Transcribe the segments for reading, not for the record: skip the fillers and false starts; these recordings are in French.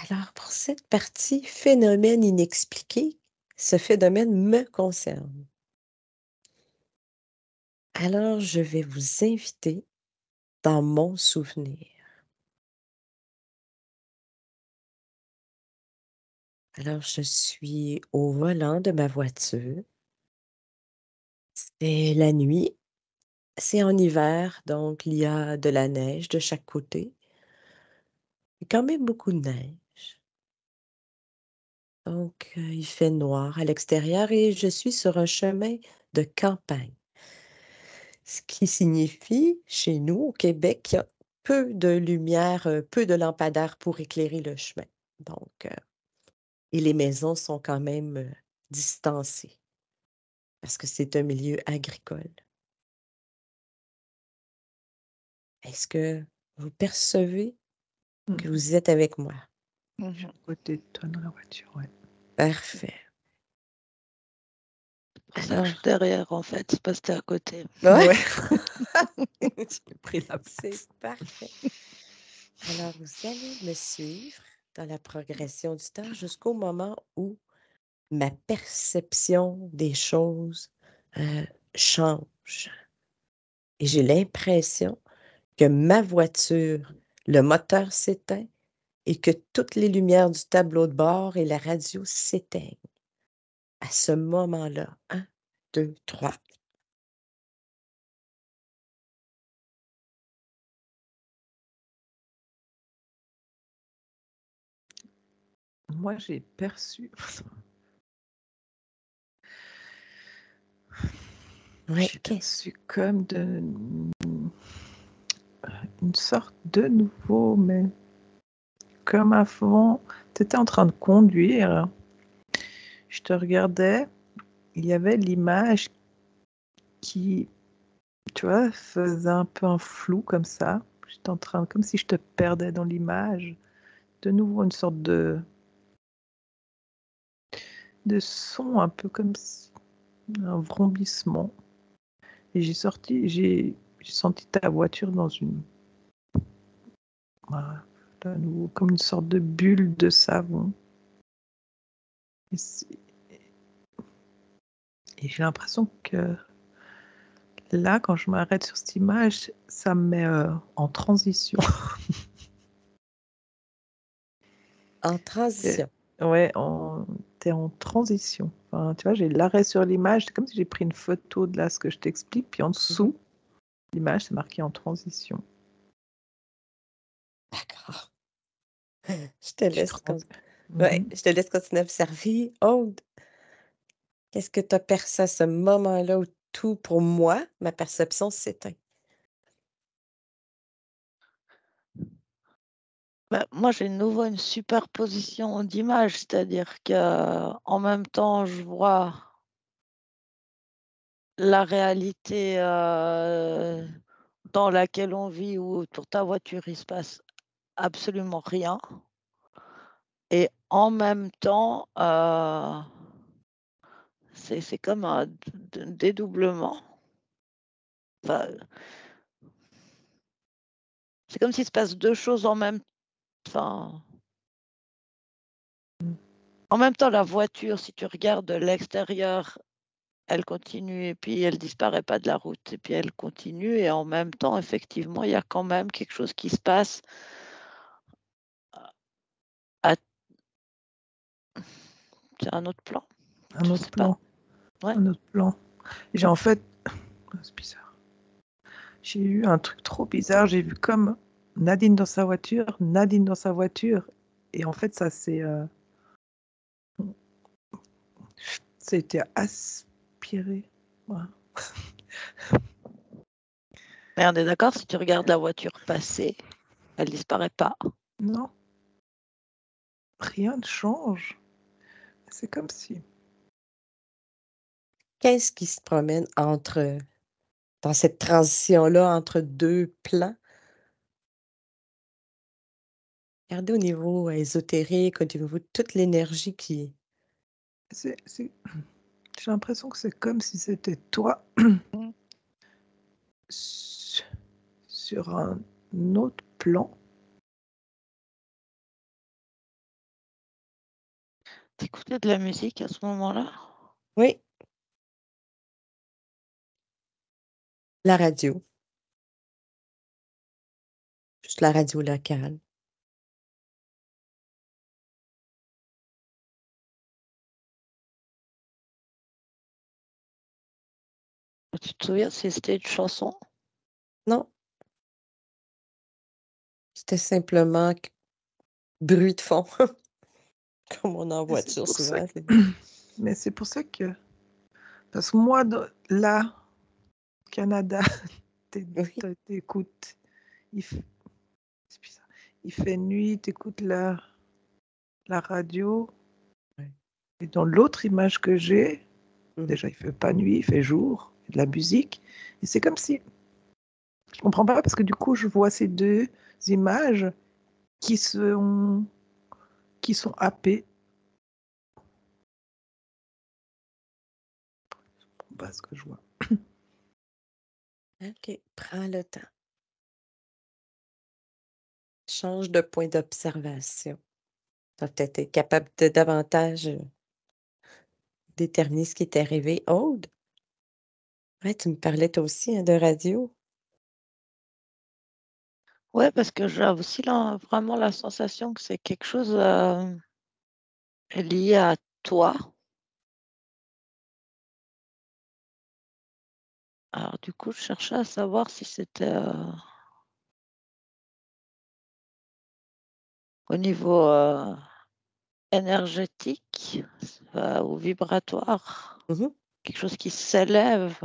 Alors, pour cette partie phénomène inexpliqué, ce phénomène me concerne. Alors, je vais vous inviter dans mon souvenir. Alors, je suis au volant de ma voiture. C'est la nuit. C'est en hiver, donc il y a de la neige de chaque côté. Il y a quand même beaucoup de neige. Donc, il fait noir à l'extérieur et je suis sur un chemin de campagne. Ce qui signifie, chez nous, au Québec, qu'il y a peu de lumière, peu de lampadaires pour éclairer le chemin. Donc, et les maisons sont quand même, distancées parce que c'est un milieu agricole. Est-ce que vous percevez que Mmh. vous êtes avec moi? Je suis à côté de toi dans la voiture, ouais. Parfait. C'est pour ça que je suis Alors, derrière, en fait. C'est parce que t'es à côté. ouais, Ouais. J'ai pris la c'est place. parfait. Alors, vous allez me suivre dans la progression du temps jusqu'au moment où ma perception des choses, change et j'ai l'impression que ma voiture, le moteur s'éteint et que toutes les lumières du tableau de bord et la radio s'éteignent. À ce moment-là, 1, 2, 3. Moi, j'ai perçu Ouais, j'ai qu'est-ce perçu comme une sorte de nouveau, mais comme avant, tu étais en train de conduire, je te regardais, il y avait l'image qui, tu vois, faisait un peu un flou comme ça. J'étais en train, comme si je te perdais dans l'image. De nouveau, une sorte de son, un peu comme un vrombissement. Et j'ai senti ta voiture dans voilà, à nouveau, comme une sorte de bulle de savon. Et, et j'ai l'impression que là, quand je m'arrête sur cette image, ça me met en transition. En transition. Ouais, t'es en transition. Enfin, tu vois, j'ai l'arrêt sur l'image. C'est comme si j'ai pris une photo de là, ce que je t'explique, puis en dessous, l'image, c'est marqué en transition. D'accord. Je te laisse Mhm. je te laisse continuer à observer. Aude, qu'est-ce que tu as perçu à ce moment-là où tout, pour moi, ma perception s'éteint? Bah, moi, j'ai de nouveau une superposition d'images, c'est-à-dire qu'en même temps, je vois la réalité dans laquelle on vit, où pour ta voiture, il se passe absolument rien. Et en même temps, c'est comme un dédoublement. Enfin, c'est comme s'il se passe deux choses en même temps. Enfin, en même temps, la voiture, si tu regardes de l'extérieur, elle continue et puis elle disparaît pas de la route et puis elle continue et en même temps, effectivement, il y a quand même quelque chose qui se passe à c'est un autre plan. Un Je autre sais pas. plan. Ouais. Un autre plan. J'ai en fait, c'est bizarre. J'ai eu un truc trop bizarre. J'ai vu comme Nadine dans sa voiture, Nadine dans sa voiture. Et en fait, ça c'était aspiré. Voilà. Mais on est d'accord, si tu regardes la voiture passer, elle disparaît pas. Non, rien ne change. C'est comme si. Qu'est-ce qui se promène dans cette transition-là entre 2 plans? Regardez au niveau ésotérique, au niveau de toute l'énergie qui J'ai l'impression que c'est comme si c'était toi Mmh. sur un autre plan. T'écoutais de la musique à ce moment-là? Oui, la radio, juste la radio locale. Tu te souviens si c'était une chanson? Non, c'était simplement bruit de fond, comme on est en Mais c'est voiture pour ça souvent. que... Mais c'est pour ça que... Parce que moi, là, au Canada, Oui, t'écoutes, c'est bizarre. Il fait nuit, t'écoutes la radio. ouais. Et dans l'autre image que j'ai, Mhm. déjà, il fait pas nuit, il fait jour, il y a de la musique. Et c'est comme si... Je comprends pas parce que du coup, je vois ces deux images qui sont, qui sont happées. Je comprends pas ce que je vois. OK, prends le temps. Change de point d'observation. Tu vas peut-être être capable de davantage déterminer ce qui est arrivé. Aude, ouais, tu me parlais toi aussi hein, de radio. Ouais, parce que j'ai aussi vraiment la sensation que c'est quelque chose lié à toi. Alors du coup, je cherchais à savoir si c'était au niveau énergétique ou vibratoire, Mhm. quelque chose qui s'élève.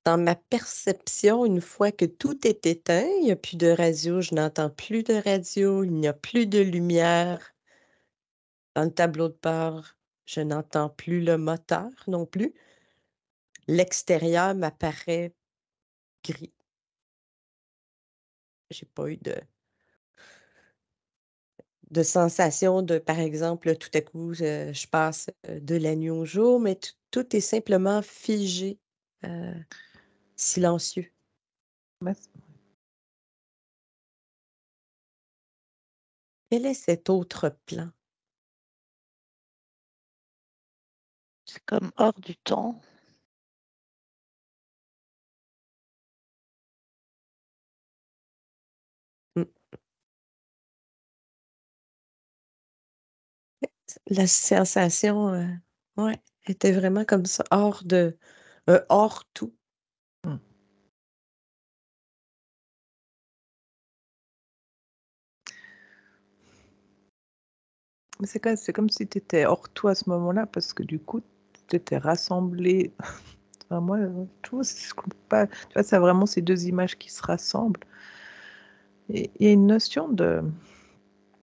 Dans ma perception, une fois que tout est éteint, il n'y a plus de radio, je n'entends plus de radio, il n'y a plus de lumière. Dans le tableau de bord, je n'entends plus le moteur non plus. L'extérieur m'apparaît gris. J'ai pas eu de sensation de, par exemple, tout à coup, je passe de la nuit au jour, mais tout est simplement figé, silencieux. Mais Quel est cet autre plan? C'est comme hors du temps. Mm. La sensation, ouais, était vraiment comme ça, hors tout. hmm. Mais c'est comme si tu étais hors toi à ce moment-là, parce que du coup, tu étais rassemblé. Enfin, moi, tout, je comprends pas. Tu vois, c'est vraiment ces deux images qui se rassemblent. Et il y a une notion de.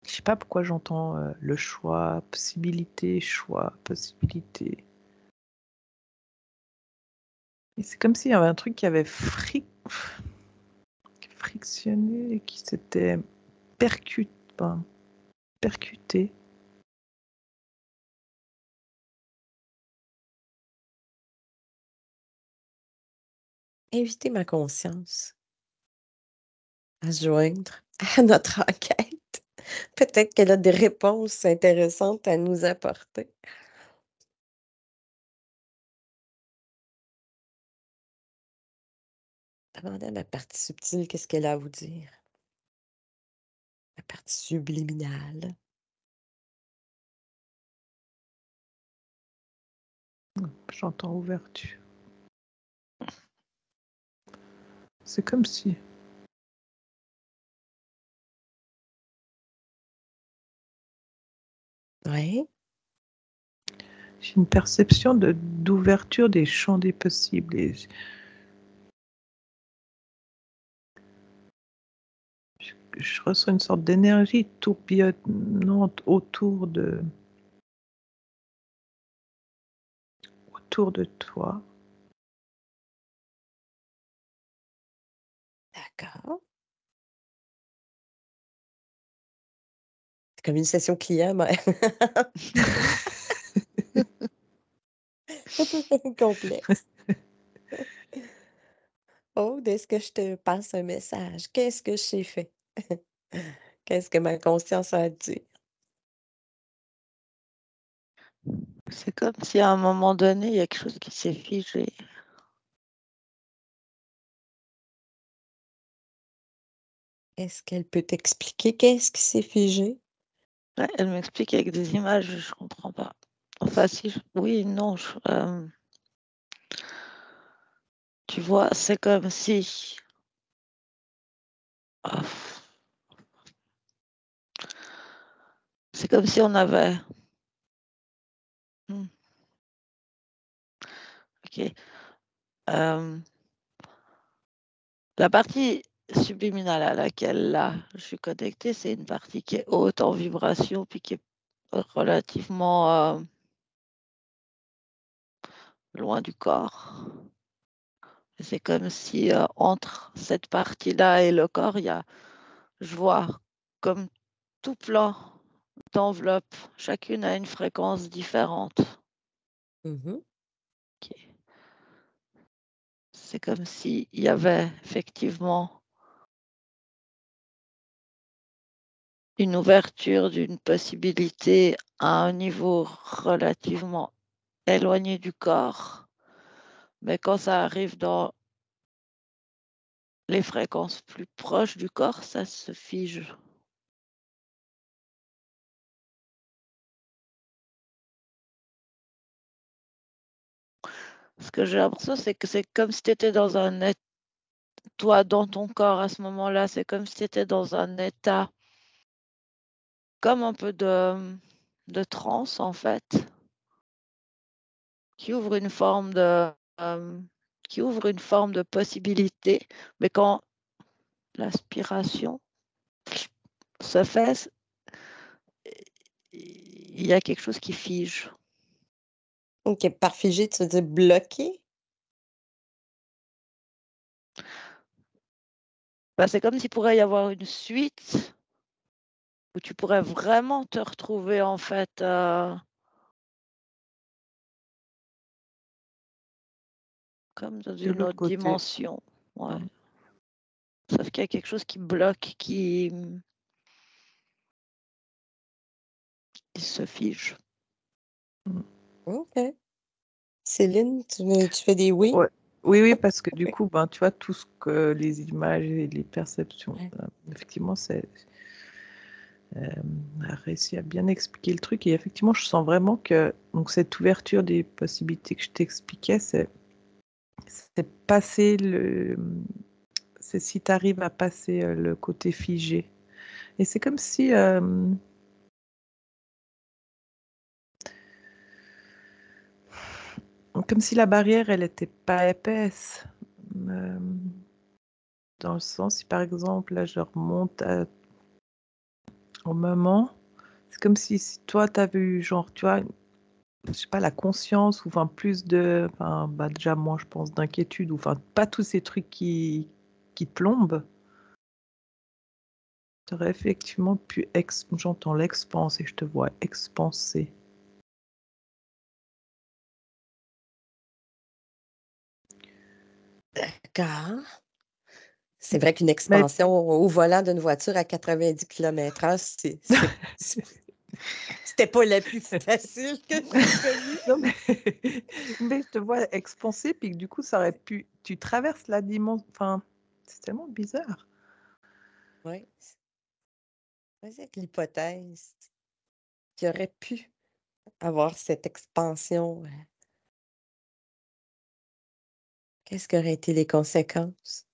Je sais pas pourquoi j'entends le choix, choix, possibilité. Et c'est comme s'il y avait un truc qui avait frictionné et qui s'était percuté. Inviter ma conscience à se joindre à notre enquête. Peut-être qu'elle a des réponses intéressantes à nous apporter. Demandez à ma partie subtile qu'est-ce qu'elle a à vous dire. La partie subliminale. J'entends ouverture. C'est comme si. Oui. J'ai une perception d'ouverture des champs des possibles. Et je ressens une sorte d'énergie tourbillonnante autour de toi. D'accord. C'est comme une session client, mais complexe. Aude, est-ce que je te passe un message? Qu'est-ce que j'ai fait? Qu'est-ce que ma conscience a à dire? C'est comme si à un moment donné, il y a quelque chose qui s'est figé. Est-ce qu'elle peut t'expliquer qu'est-ce qui s'est figé? Ouais, elle m'explique avec des images, je ne comprends pas. Enfin, si, oui, non. Tu vois, c'est comme si... ah, c'est comme si on avait... Hmm, ok. La partie subliminale à laquelle là, je suis connectée, c'est une partie qui est haute en vibration, puis qui est relativement loin du corps. C'est comme si entre cette partie-là et le corps, je vois comme tout plein d'enveloppes. Chacune a une fréquence différente. Mhm. Ok. C'est comme s'il y avait effectivement une ouverture d'une possibilité à un niveau relativement éloigné du corps. Mais quand ça arrive dans les fréquences plus proches du corps, ça se fige. Ce que j'ai l'impression, c'est que c'est comme si tu étais dans un état, toi, dans ton corps à ce moment-là, c'est comme si tu étais dans un état, comme un peu de transe, en fait, qui ouvre une forme qui ouvre une forme de possibilité. Mais quand l'aspiration se fait, il y a quelque chose qui fige. OK, par figé, tu veux dire bloqué? Ben, c'est comme s'il pourrait y avoir une suite où tu pourrais vraiment te retrouver en fait comme dans De une l'autre autre côté. dimension. Ouais. Mm. Sauf qu'il y a quelque chose qui bloque, qui se fige. OK. Céline, tu fais des oui? Ouais. Oui, oui, parce que du coup, ben, tu vois, tout ce que les images et les perceptions, Ouais. effectivement, a réussi à bien expliquer le truc. Et effectivement, je sens vraiment que donc, cette ouverture des possibilités que je t'expliquais, c'est passer c'est si tu arrives à passer le côté figé. Et c'est comme si la barrière, elle n'était pas épaisse. Euh, Dans le sens, si par exemple, là, je remonte au moment, c'est comme si toi, tu avais eu, genre, tu vois, je sais pas, la conscience, ou enfin, plus enfin, bah, déjà, moi, je pense, d'inquiétude, ou enfin, pas tous ces trucs qui te plombent. Tu aurais effectivement pu, j'entends l'expanse et je te vois expanser. D'accord. C'est vrai qu'une Mais expansion au volant d'une voiture à 90 km/h, c'était pas la plus facile que j'ai connue. non, mais, mais je te vois expanser, puis que du coup, ça aurait pu. Tu traverses la dimension. Enfin, c'est tellement bizarre. Oui. C'est l'hypothèse qui aurait pu avoir cette expansion. Qu'est-ce qui aurait été les conséquences?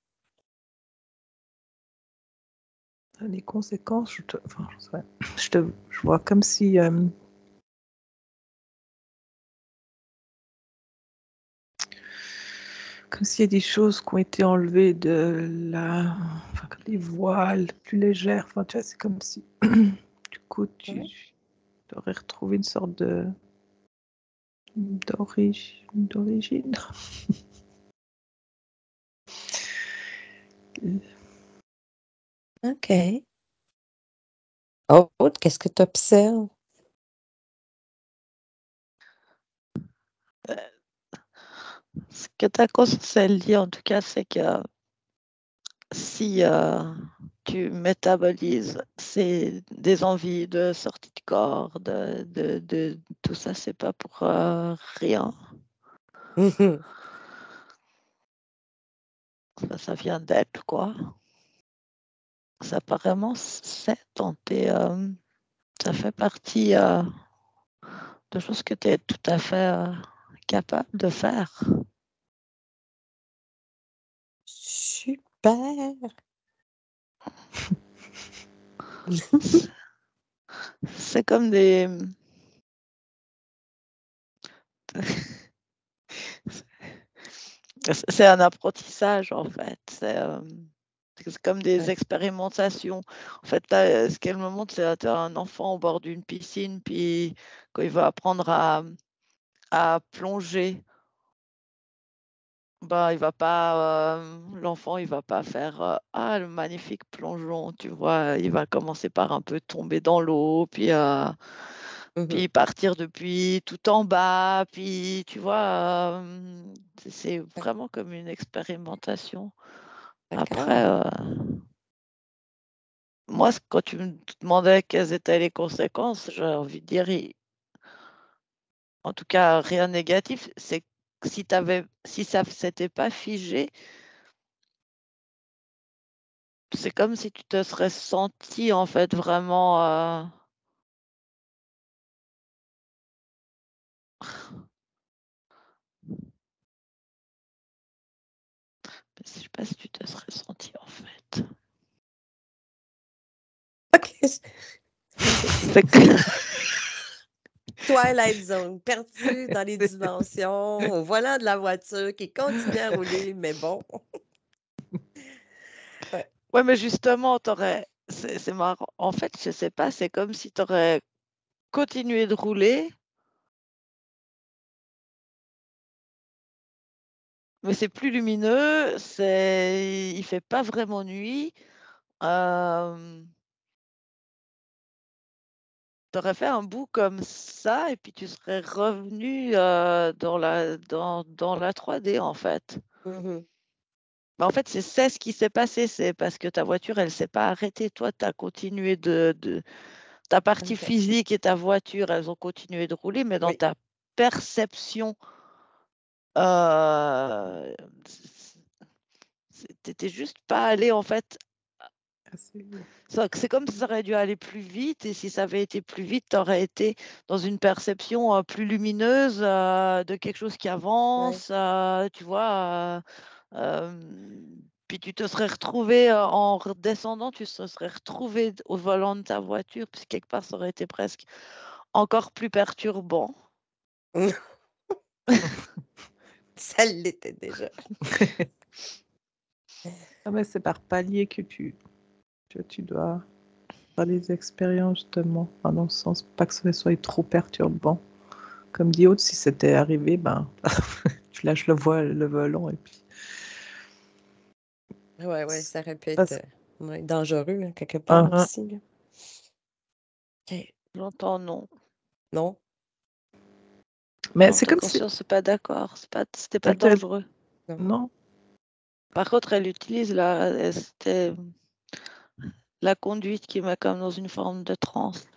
Les conséquences, enfin, ouais, je vois comme s'il y a des choses qui ont été enlevées enfin, comme les voiles plus légères. Enfin, tu vois, c'est comme si, du coup, tu Oui. aurais retrouvé une sorte d'origine. OK. Aude, qu'est-ce que tu observes? Ce que ta conscience, elle dit, en tout cas, c'est que si tu métabolises des envies de sortie de corps, de tout ça, c'est pas pour rien. Ça vient d'être, quoi. Ça apparemment, c'est tenté. Ça fait partie de choses que tu es tout à fait capable de faire. Super! C'est comme des... C'est un apprentissage, en fait. C'est comme des Ouais. expérimentations. En fait, là, ce qu'elle me montre, c'est tu as un enfant au bord d'une piscine, puis quand il va apprendre à plonger, bah, l'enfant, il va pas faire ah, le magnifique plongeon, tu vois. Il va commencer par un peu tomber dans l'eau, puis partir depuis tout en bas, puis tu vois, c'est vraiment comme une expérimentation. Après, D'accord. moi, quand tu me demandais quelles étaient les conséquences, j'ai envie de dire, en tout cas, rien de négatif, c'est que si ça s'était pas figé, c'est comme si tu te serais senti en fait vraiment. Je sais pas si tu te serais senti en fait. OK. C'est que- Twilight Zone, perdu dans les dimensions, au volant de la voiture qui continue à rouler, mais bon. Ouais. Ouais, mais justement, c'est marrant. En fait, je sais pas, c'est comme si tu aurais continué de rouler, mais c'est plus lumineux, il fait pas vraiment nuit. Tu aurais fait un bout comme ça et puis tu serais revenu dans la 3D en fait. Mhm. Mais en fait, c'est ce qui s'est passé, c'est parce que ta voiture, elle s'est pas arrêtée. Toi, tu as continué ta partie OK. physique et ta voiture, elles ont continué de rouler, mais dans Oui. ta perception, euh, t'étais juste pas allé en fait. Assez vite. C'est comme si ça aurait dû aller plus vite, et si ça avait été plus vite, tu aurais été dans une perception plus lumineuse de quelque chose qui Ouais. avance, tu vois. Euh, Puis tu te serais retrouvé en redescendant, tu te serais retrouvé au volant de ta voiture, puis quelque part, ça aurait été presque encore plus perturbant. Ça l'était déjà. Ah, mais c'est par palier que tu dois faire les expériences, justement. Enfin, dans le sens, pas que ce soit trop perturbant. Comme dit Aude, si c'était arrivé, ben, tu lâches le volant et puis. Ouais, ça aurait pu être Parce- ouais, dangereux, là, quelque part aussi, là. OK. J'entends non. Non? Mais Non, c'est ta comme si. conscience, c'est pas d'accord. C'était pas Elle te- dangereux. Non. Non. Par contre, elle utilise c'était la conduite qui met comme dans une forme de transe.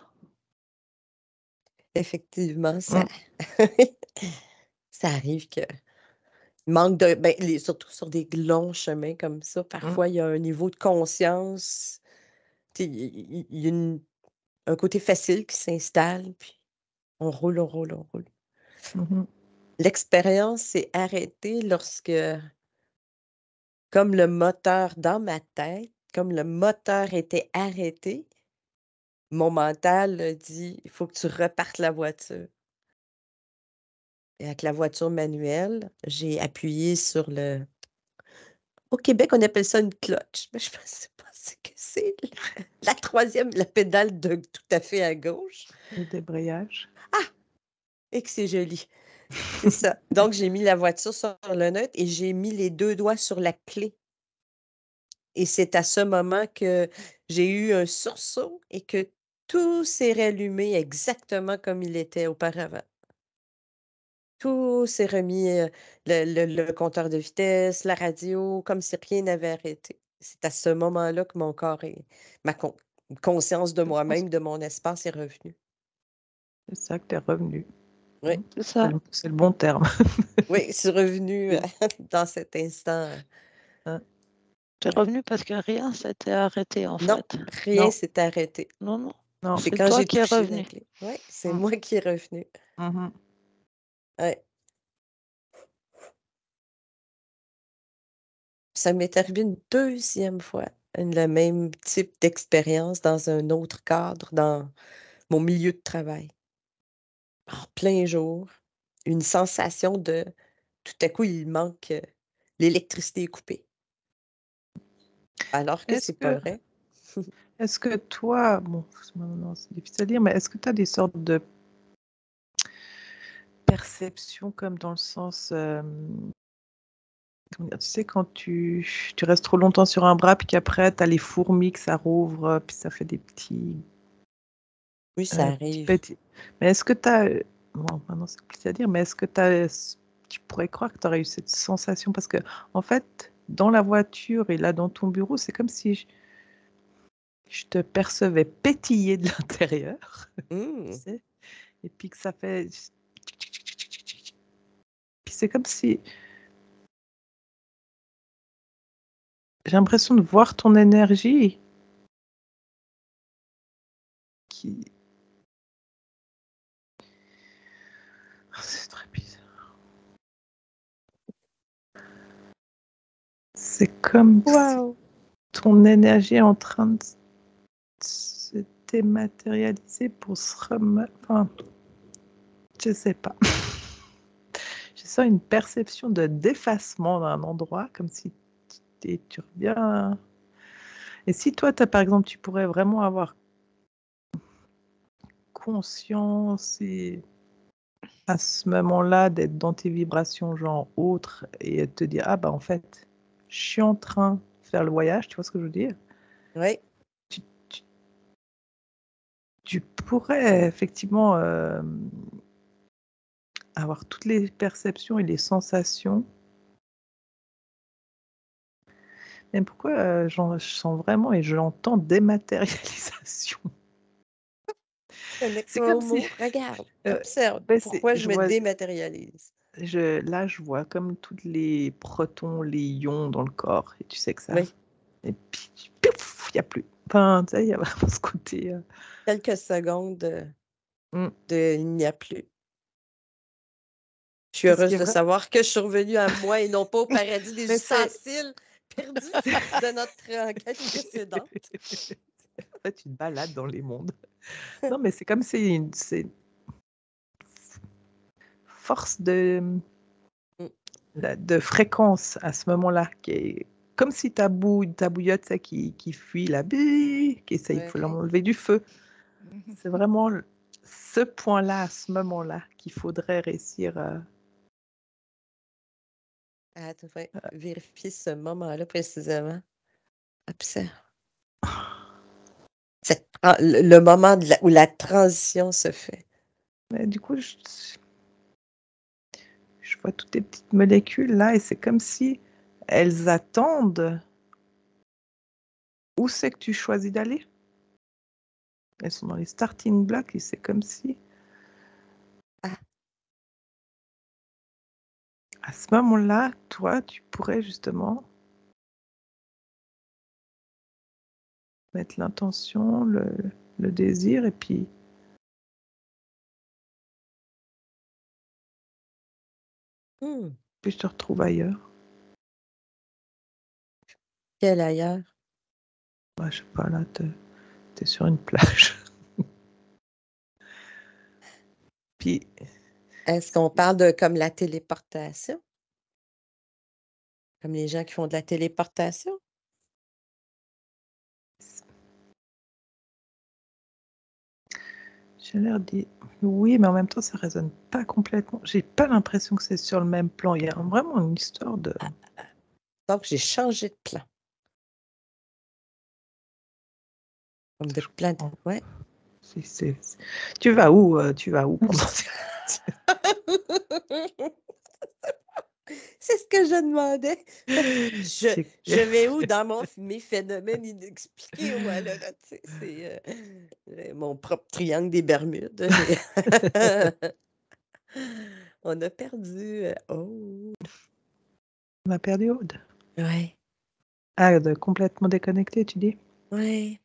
Effectivement, Mm. ça arrive que manque de ben, surtout sur des longs chemins comme ça, Mm. parfois, il y a un niveau de conscience, tu sais, il y a un côté facile qui s'installe, puis on roule, on roule, on roule. Mhm. L'expérience s'est arrêtée lorsque, comme le moteur dans ma tête, comme le moteur était arrêté, mon mental a dit: «Il faut que tu repartes la voiture». Et avec la voiture manuelle, j'ai appuyé sur le au Québec, on appelle ça une clutch, mais je ne sais pas ce que c'est. La 3e, la pédale de tout à fait à gauche. Le débrayage. Ah! Et que c'est joli. C'est ça. Donc j'ai mis la voiture sur le neutre et j'ai mis les 2 doigts sur la clé. Et c'est à ce moment que j'ai eu un sursaut et que tout s'est rallumé exactement comme il était auparavant. Tout s'est remis, le compteur de vitesse, la radio, comme si rien n'avait arrêté. C'est à ce moment-là que mon corps et ma conscience de Je pense moi-même, de mon espace est revenue. que c'est ça que tu es revenu. Oui, C'est ça. C'est le bon terme. oui, c'est revenu Oui. dans cet instant. Hein. Tu es revenu parce que rien s'était arrêté, en Non, fait. rien Non, s'est arrêté. Non, non. non. C'est C'est quand toi j'ai qui es touché la revenu. clé. Oui, c'est Mm. moi qui est revenu. Mhm. Ouais. Ça m'est arrivé une deuxième fois, le même type d'expérience dans un autre cadre, dans mon milieu de travail. En plein jour, une sensation de tout à coup, il manque, l'électricité est coupée. Alors que Est-ce c'est pas que, vrai. est-ce que toi, bon, non, c'est difficile à dire, mais est-ce que tu as des sortes de perceptions comme dans le sens, comment dire, tu sais, quand tu restes trop longtemps sur un bras, puis qu'après, tu as les fourmis que ça rouvre, puis ça fait des Oui, ça petits arrive. petits. Mais est-ce que tu as, bon, maintenant c'est compliqué à dire, mais est-ce que tu pourrais croire que tu aurais eu cette sensation? Parce que, en fait, dans la voiture et là, dans ton bureau, c'est comme si je te percevais pétiller de l'intérieur, tu Mmh. sais, et puis que ça fait. Puis c'est comme si j'ai l'impression de voir ton énergie qui. C'est très bizarre. C'est comme si Wow! ton énergie est en train de se dématérialiser pour se remettre. Enfin, je sais pas. Je sens une perception de d'effacement d'un endroit, comme si tu reviens. Et si toi, par exemple, tu pourrais vraiment avoir conscience et à ce moment-là d'être dans tes vibrations genre autres et te dire ah bah en fait je suis en train de faire le voyage, tu vois ce que je veux dire? Oui. Tu, tu- tu pourrais effectivement avoir toutes les perceptions et les sensations. Mais pourquoi je sens vraiment et je l'entends dématérialisation? C'est Connecte-toi comme aux si mots. Regarde, euh, observe ben, pourquoi je je me vois dématérialise. là je vois comme toutes les protons, les ions dans le corps et tu sais que ça Oui, et puis pouf, il y a plus. Enfin, tu sais, il y a vraiment ce côté quelques secondes, mmh. il n'y a plus. Je suis Puis ce qui heureuse est de vrai savoir que je suis revenue à moi et non pas au paradis des mais ustensiles perdus de notre enquête précédente. en fait, une balade dans les mondes. Non, mais c'est comme c'est une force Mmh, de fréquence à ce moment-là qui est comme si ta bouillotte, tu sais, qui fuit là, bi qui essaye, il faut ouais. l'enlever du feu. Mhm. C'est vraiment ce point-là, à ce moment-là, qu'il faudrait réussir Attends, vérifier ce moment-là précisément. Observe. Le moment où la transition se fait. mais du coup, je vois toutes tes petites molécules là et c'est comme si elles attendent où c'est que tu choisis d'aller. Elles sont dans les starting blocks et c'est comme si, Ah, à ce moment-là, toi, tu pourrais justement mettre l'intention, le désir, et puis mmh, je te retrouve ailleurs. quel ailleurs? Bah, je sais pas, là, t'es sur une plage. Puis, Est-ce qu'on parle de comme la téléportation? Comme les gens qui font de la téléportation? j'ai l'air de dire oui, mais en même temps, ça résonne pas complètement. J'ai pas l'impression que c'est sur le même plan. Il y a vraiment une histoire de. Donc j'ai changé de plan. Comme de Je plan de comprends. ouais. Tu vas où? Tu vas où pendant C'est ce que je demandais. Je, C'est je vais où dans mes phénomènes inexpliqués, moi, là, tu sais, c'est mon propre triangle des Bermudes. On a perdu. Oh, On a perdu Aude. ouais, Ah, complètement déconnecté, tu dis? ouais,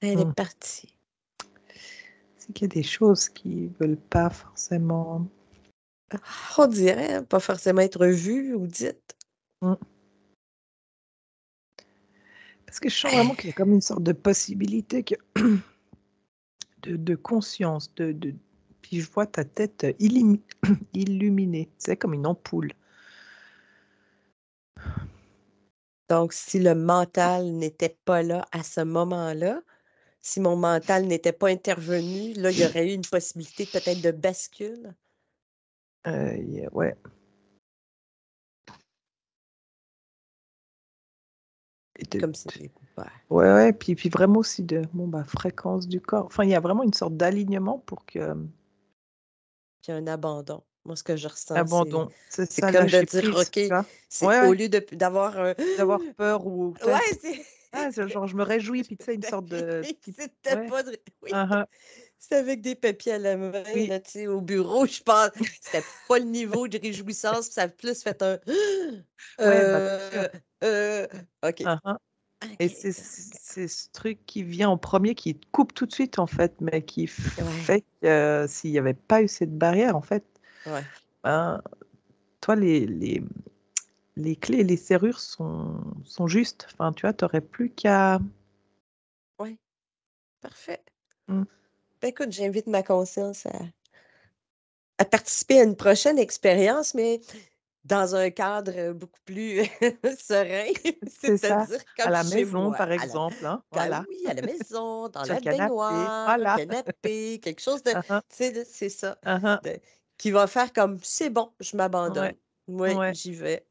elle est partie. C'est qu'il y a des choses qui veulent pas forcément. On dirait, hein, pas forcément être vues ou dites. Mm. Parce que je sens vraiment qu'il y a comme une sorte de possibilité de conscience, puis je vois ta tête illuminée, c'est comme une ampoule. Donc, si le mental n'était pas là à ce moment-là, si mon mental n'était pas intervenu, là, il y aurait eu une possibilité peut-être de bascule. Ouais. Comme si c'était coupable. Ouais, puis vraiment aussi de fréquence du corps. Enfin, il y a vraiment une sorte d'alignement pour que. Qu'il y a un abandon. Moi, ce que je ressens, Abandon. C'est c'est ça, comme de lâcher dire, prise, OK, tu vois. c'est Ouais, au ouais. lieu d'avoir un... D'avoir peur ou. Ouais, c'est... C'est genre, je me réjouis, puis tu sais, une sorte de. C'était Ouais. pas... Oui, Uh-huh. c'était avec des papiers à la main, Oui. là, tu sais, au bureau, je pense. C'était pas le niveau de réjouissance, puis ça a plus fait un... Ouais, c'est sûr. OK. Uh-huh. Et OK. c'est ce truc qui vient en premier, qui te coupe tout de suite, en fait, mais qui fait que s'il n'y avait pas eu cette barrière, en fait, Ouais. ben, toi, les clés et les serrures sont justes. Enfin, tu vois, tu n'aurais plus qu'à. Ouais. Parfait. Mm. Ben, écoute, j'invite ma conscience à participer à une prochaine expérience, mais dans un cadre beaucoup plus serein, C'est ça. c'est-à-dire À comme la chez maison, moi. par exemple. Hein, voilà. Oui, à la maison, dans Sur le la canapé. baignoire, Voilà. canapé, quelque chose de, tu Uh-huh. sais, c'est ça, Uh-huh. qui va faire comme, c'est bon, je m'abandonne. Ouais. Oui, Ouais. j'y vais.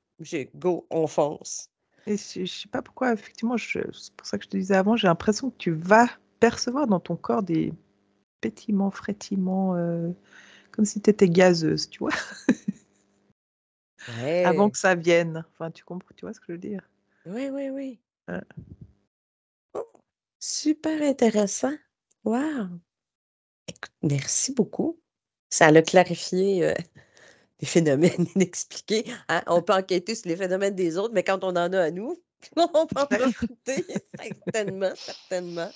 Go, on fonce. Et je sais pas pourquoi, effectivement, c'est pour ça que je te disais avant, j'ai l'impression que tu vas percevoir dans ton corps des pétillements, frétillements, comme si tu étais gazeuse, tu vois, avant Ouais. que ça vienne. Enfin, tu comprends, tu vois ce que je veux dire? Oui, oui, oui. Ouais. Oh, super intéressant. Wow. Écoute, merci beaucoup. Ça a clarifié des phénomènes inexpliqués. Hein. On peut enquêter sur les phénomènes des autres, mais quand on en a à nous, on peut en profiter, certainement, certainement.